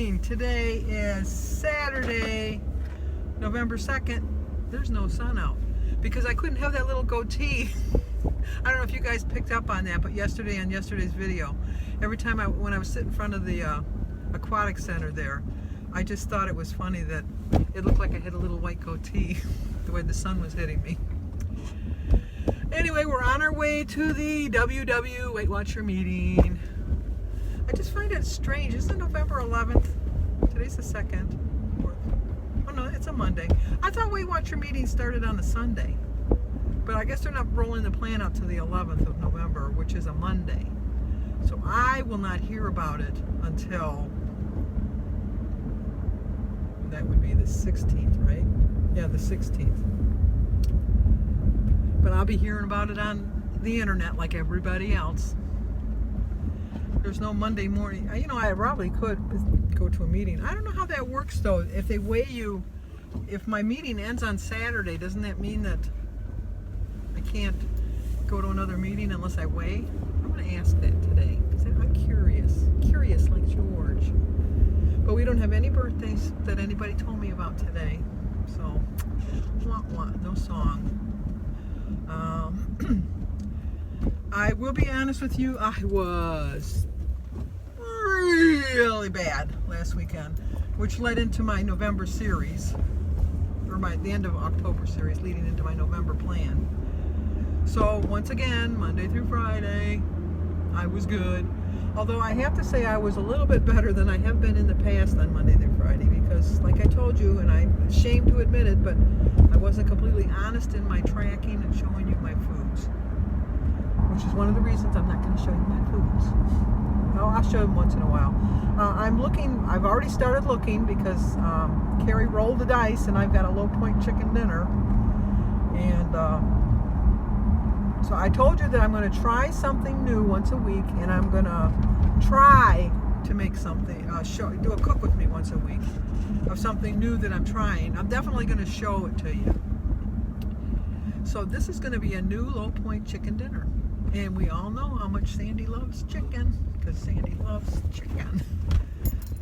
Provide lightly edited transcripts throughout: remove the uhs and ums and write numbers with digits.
morning. Today is Saturday, November 2nd. There's no sun out because I couldn't have that little goatee. I don't know if you guys picked up on that, but yesterday on yesterday's video, every time when I was sitting in front of the aquatic center there, I just thought it was funny that it looked like I had a little white goatee the way the sun was hitting me. Anyway, we're on our way to the WW Weight Watcher meeting. I just find it strange. Isn't it November 11th? Today's the 2nd. 4th. Oh no, it's a Monday. I thought Weight Watcher meeting started on a Sunday. But I guess they're not rolling the plan out to the 11th of November, which is a Monday. So I will not hear about it until, that would be the 16th, right? Yeah, the 16th. But I'll be hearing about it on the internet like everybody else. There's no Monday morning. You know, I probably could go to a meeting. I don't know how that works though. If they weigh you, if my meeting ends on Saturday, doesn't that mean that I can't go to another meeting unless I weigh? I'm going to ask that today because I'm curious like George. But we don't have any birthdays that anybody told me about today, so no song. I will be honest with you, I was really bad last weekend, which led into my November series, or the end of October series leading into my November plan. So once again, Monday through Friday, I was good. Although I have to say I was a little bit better than I have been in the past on Monday through Friday because, like I told you, and I'm ashamed to admit it, but I wasn't completely honest in my tracking and showing you my foods, which is one of the reasons I'm not going to show you my foods. Oh, I'll show them once in a while. I've already started looking because Carrie rolled the dice and I've got a Low Point chicken dinner. And so I told you that I'm going to try something new once a week, and I'm going to try to make something, do a cook with me once a week of something new that I'm trying. I'm definitely going to show it to you. So this is going to be a new Low Point chicken dinner. And we all know how much Sandy loves chicken, because Sandy loves chicken.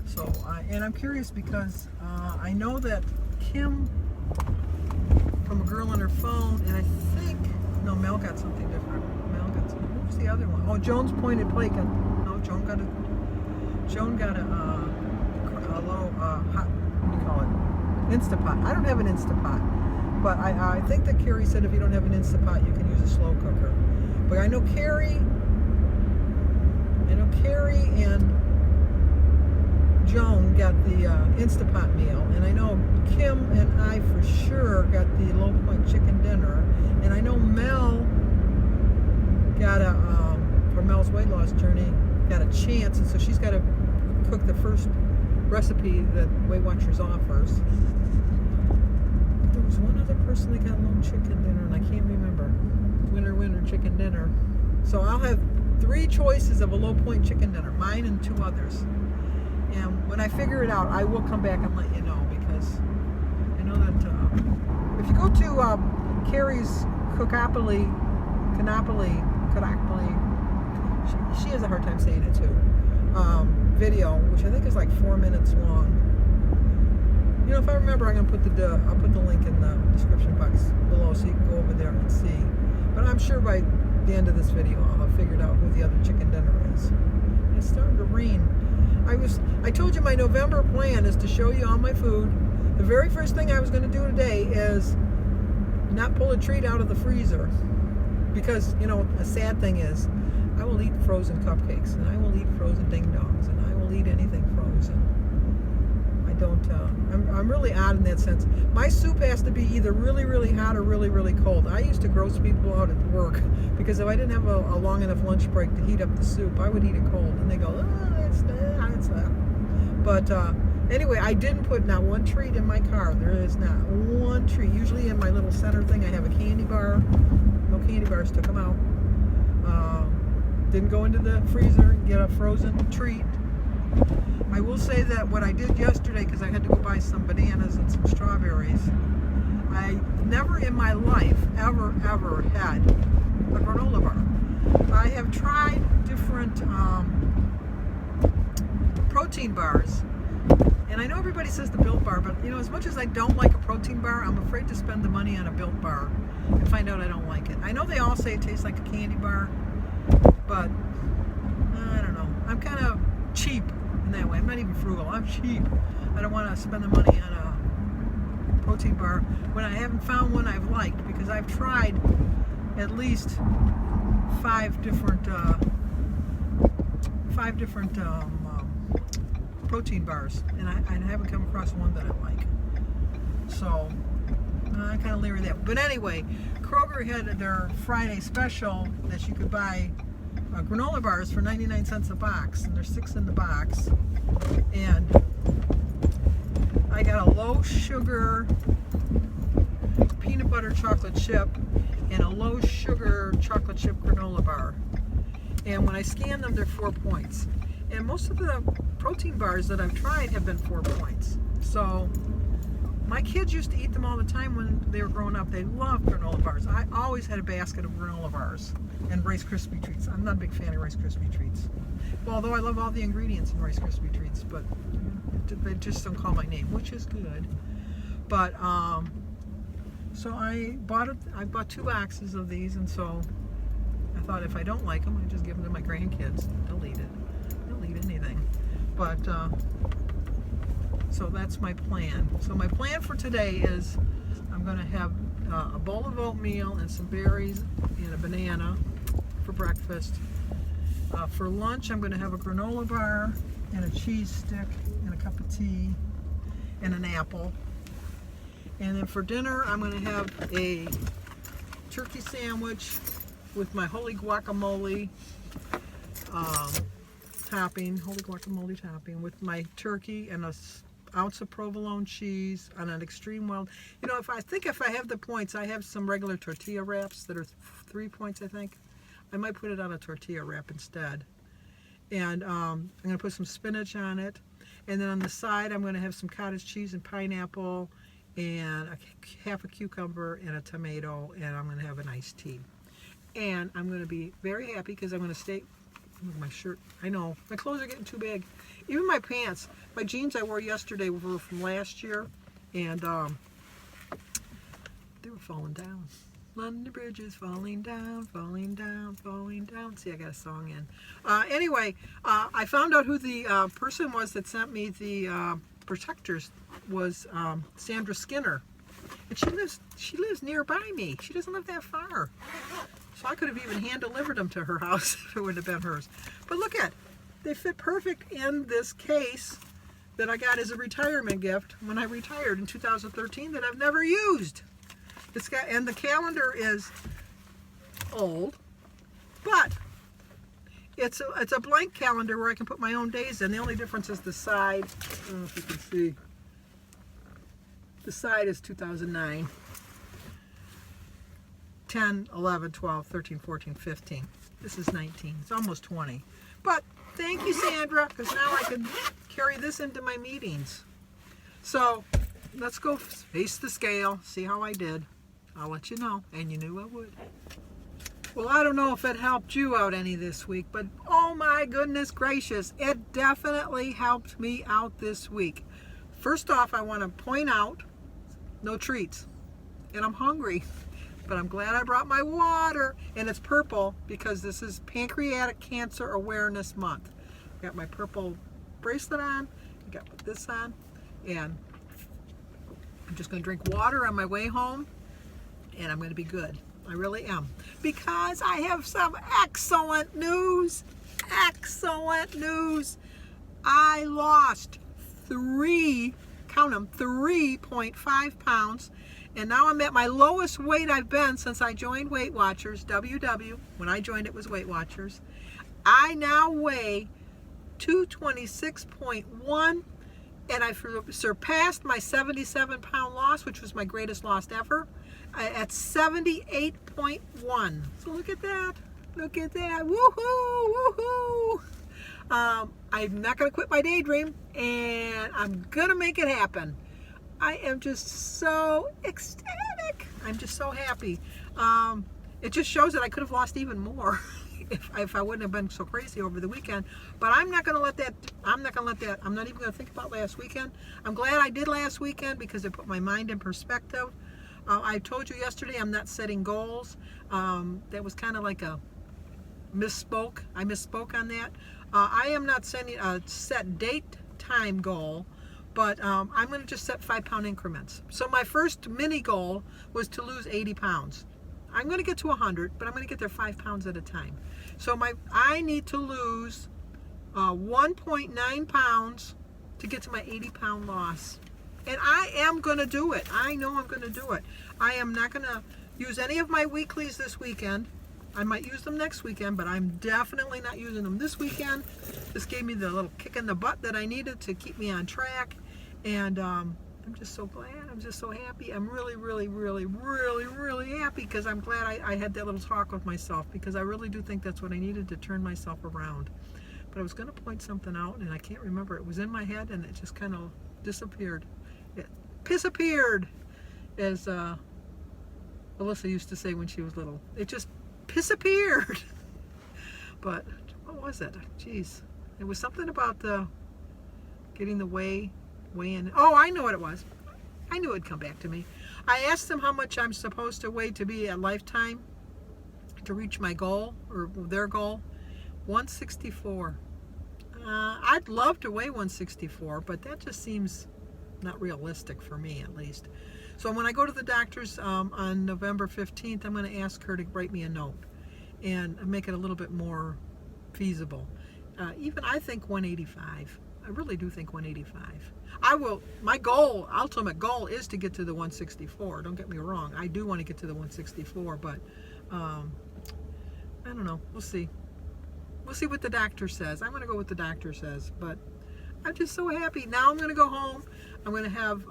So, and I'm curious because I know that Kim, from a girl on her phone, and I think, no, Mel got something different. What was the other one? Oh, Joan's pointed plate got, no, Joan got a low, hot, what do you call it? Instapot. I don't have an Instapot. But I think that Carrie said if you don't have an Instapot, you can use a slow cooker. But I know Carrie and Joan got the Instapot meal, and I know Kim and I for sure got the Low Point chicken dinner, and I know Mel got for Mel's weight loss journey, got a chance, and so she's got to cook the first recipe that Weight Watchers offers. There was one other person that got Low chicken dinner, and I can't remember. Winner chicken dinner. So I'll have 3 choices of a Low Point chicken dinner, mine and 2 others. And when I figure it out, I will come back and let you know, because I know that if you go to Carrie's Cookopoly, she has a hard time saying it too, video, which I think is like 4 minutes long. You know, if I remember, I'll put the link in the description box below so you can go over there and see. But I'm sure by the end of this video, I'll have figured out who the other chicken dinner is. It's starting to rain. I told you my November plan is to show you all my food. The very first thing I was going to do today is not pull a treat out of the freezer. Because, you know, a sad thing is, I will eat frozen cupcakes, and I will eat frozen ding dongs, and I will eat anything frozen. I'm really odd in that sense. My soup has to be either really, really hot or really, really cold. I used to gross people out at work because if I didn't have a long enough lunch break to heat up the soup, I would eat it cold. And they go, oh, it's that. But anyway, I didn't put not one treat in my car. There is not one treat. Usually in my little center thing, I have a candy bar. No candy bars, took them out. Didn't go into the freezer and get a frozen treat. I will say that what I did yesterday, because I had to go buy some bananas and some strawberries, I never in my life ever had a granola bar. I have tried different protein bars, And I know everybody says the Built Bar, but you know, as much as I don't like a protein bar, I'm afraid to spend the money on a Built Bar and find out I don't like it. I know they all say it tastes like a candy bar, but I don't know. I'm kind of cheap in that way. I'm not even frugal. I'm cheap. I don't want to spend the money on a protein bar when I haven't found one I've liked, because I've tried at least five different protein bars, and I haven't come across one that I like. So I kind of leery that. But anyway, Kroger had their Friday special that you could buy granola bars for 99 cents a box, and there's 6 in the box. And I got a low sugar peanut butter chocolate chip and a low sugar chocolate chip granola bar. And when I scan them, they're 4 points. And most of the protein bars that I've tried have been 4 points. So my kids used to eat them all the time when they were growing up. They loved granola bars. I always had a basket of granola bars and Rice Krispie treats. I'm not a big fan of Rice Krispie treats. Well, although I love all the ingredients in Rice Krispie treats, but they just don't call my name, which is good. But so I bought 2 boxes of these, and so I thought if I don't like them, I just give them to my grandkids. They'll eat it. They'll eat anything. But so that's my plan. So my plan for today is I'm going to have a bowl of oatmeal and some berries and a banana for breakfast. For lunch, I'm going to have a granola bar and a cheese stick and a cup of tea and an apple. And then for dinner, I'm going to have a turkey sandwich with my holy guacamole topping, with my turkey and an ounce of provolone cheese on an extreme well. You know, if I have the points, I have some regular tortilla wraps that are 3 points, I think. I might put it on a tortilla wrap instead. And I'm going to put some spinach on it. And then on the side, I'm going to have some cottage cheese and pineapple and half a cucumber and a tomato, and I'm going to have an iced tea. And I'm going to be very happy because I'm going to stay with my shirt. I know, my clothes are getting too big. Even my pants, my jeans I wore yesterday were from last year, and they were falling down. London Bridge is falling down, falling down, falling down. See, I got a song in. Anyway, I found out who the person was that sent me the protectors was Sandra Skinner. And she lives nearby me. She doesn't live that far. So I could have even hand-delivered them to her house if it wouldn't have been hers. But look at, they fit perfect in this case that I got as a retirement gift when I retired in 2013 that I've never used. And the calendar is old, but it's a blank calendar where I can put my own days in. The only difference is the side. I don't know if you can see. The side is 2009, 10, 11, 12, 13, 14, 15. This is 19. It's almost 20. But thank you, Sandra, because now I can carry this into my meetings. So let's go face the scale, see how I did. I'll let you know, and you knew I would. Well, I don't know if it helped you out any this week, but oh my goodness gracious, it definitely helped me out this week. First off, I want to point out, no treats, and I'm hungry, but I'm glad I brought my water, and it's purple because this is Pancreatic Cancer Awareness Month. I got my purple bracelet on, I got this on, and I'm just going to drink water on my way home, and I'm going to be good. I really am. Because I have some excellent news. Excellent news. I lost 3.5 pounds. And now I'm at my lowest weight I've been since I joined Weight Watchers, WW. When I joined, it was Weight Watchers. I now weigh 226.1. And I've surpassed my 77-pound loss, which was my greatest loss ever, at 78.1. So look at that. Look at that. Woohoo! Woohoo! I'm not going to quit my daydream, and I'm going to make it happen. I am just so ecstatic. I'm just so happy. It just shows that I could have lost even more. if I wouldn't have been so crazy over the weekend. But I'm not going to let that, I'm not even going to think about last weekend. I'm glad I did last weekend because it put my mind in perspective. I told you yesterday I'm not setting goals. That was kind of like a misspoke. I misspoke on that. I am not setting a set date time goal, but I'm going to just set 5-pound increments. So my first mini goal was to lose 80 pounds. I'm going to get to 100, but I'm going to get there 5 pounds at a time. So I need to lose 1.9 pounds to get to my 80-pound loss. And I am going to do it. I know I'm going to do it. I am not going to use any of my weeklies this weekend. I might use them next weekend, but I'm definitely not using them this weekend. This gave me the little kick in the butt that I needed to keep me on track. And I'm just so glad. I'm just so happy. I'm really, really, really, really, really happy because I'm glad I had that little talk with myself, because I really do think that's what I needed to turn myself around. But I was going to point something out, and I can't remember. It was in my head, and it just kind of disappeared. It disappeared, as Alyssa used to say when she was little. It just disappeared. But what was it? Jeez. It was something about getting the weigh in. Oh, I know what it was. I knew it'd come back to me. I asked them how much I'm supposed to weigh to be a lifetime to reach my goal, or their goal. 164. I'd love to weigh 164, but that just seems not realistic for me, at least. So when I go to the doctor's on November 15th, I'm going to ask her to write me a note and make it a little bit more feasible. Even I think 185. I really do think 185. My ultimate goal is to get to the 164. Don't get me wrong. I do want to get to the 164, but I don't know. We'll see. We'll see what the doctor says. I'm going to go with the doctor says, but I'm just so happy. Now I'm going to go home. I'm going to have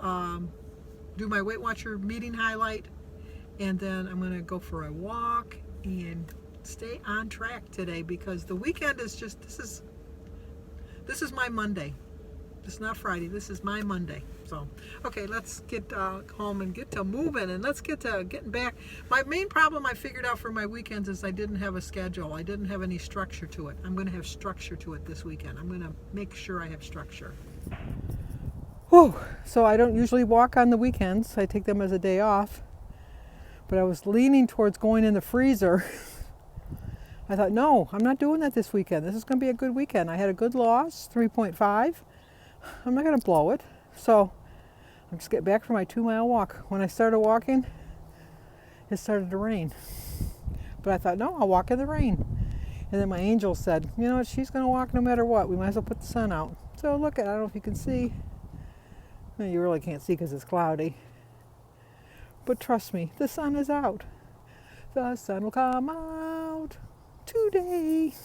do my Weight Watcher meeting highlight, and then I'm going to go for a walk and stay on track today, because the weekend is just, this is my Monday. It's not Friday. This is my Monday. So, okay, let's get home and get to moving, and let's get to getting back. My main problem I figured out for my weekends is I didn't have a schedule. I didn't have any structure to it. I'm going to have structure to it this weekend. I'm going to make sure I have structure. Whew. So I don't usually walk on the weekends. I take them as a day off. But I was leaning towards going in the freezer. I thought, no, I'm not doing that this weekend. This is going to be a good weekend. I had a good loss, 3.5. I'm not going to blow it. So I'm just getting back from my 2-mile walk. When I started walking, it started to rain. But I thought, no, I'll walk in the rain. And then my angel said, you know what, she's going to walk no matter what. We might as well put the sun out. So look, I don't know if you can see. Well, you really can't see because it's cloudy. But trust me, the sun is out. The sun will come out today.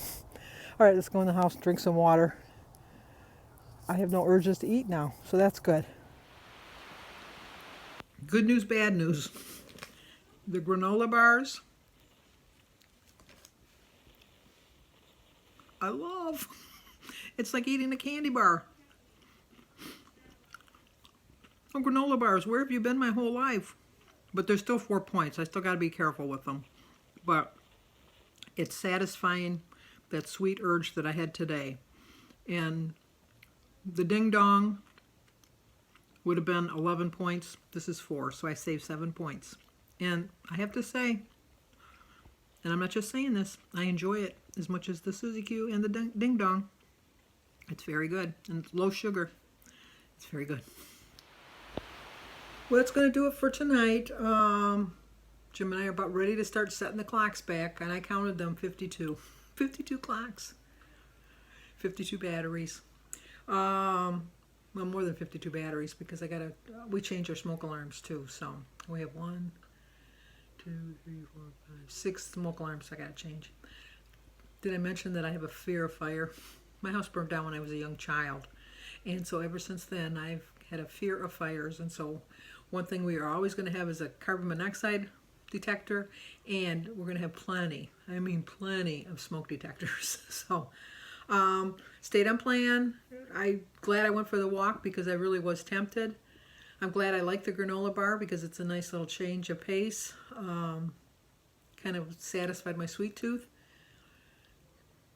All right, let's go in the house and drink some water. I have no urges to eat now, so that's good. Good news, bad news. The granola bars, I love. It's like eating a candy bar. Oh, granola bars, where have you been my whole life? But they're still 4 points. I still got to be careful with them. But it's satisfying that sweet urge that I had today. And the ding dong would have been 11 points. This is 4, so I saved 7 points. And I have to say, and I'm not just saying this, I enjoy it as much as the Suzy Q and the ding dong. It's very good, and it's low sugar. It's very good. Well, that's going to do it for tonight. Jim and I are about ready to start setting the clocks back, and I counted them 52. 52 clocks. 52 batteries. Well, more than 52 batteries, because we change our smoke alarms too. So we have 1, 2, 3, 4, 5, 6 smoke alarms I got to change. Did I mention that I have a fear of fire? My house burned down when I was a young child. And so ever since then, I've had a fear of fires. And so one thing we are always going to have is a carbon monoxide detector, and we're going to have plenty, I mean plenty of smoke detectors. So stayed on plan. I'm glad I went for the walk because I really was tempted. I'm glad I like the granola bar because it's a nice little change of pace. Kind of satisfied my sweet tooth.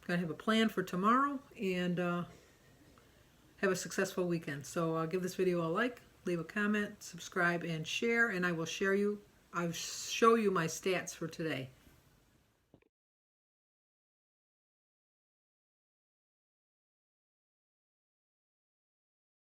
Gotta have a plan for tomorrow and have a successful weekend. So give this video a like, leave a comment, subscribe, and share, and I'll show you my stats for today.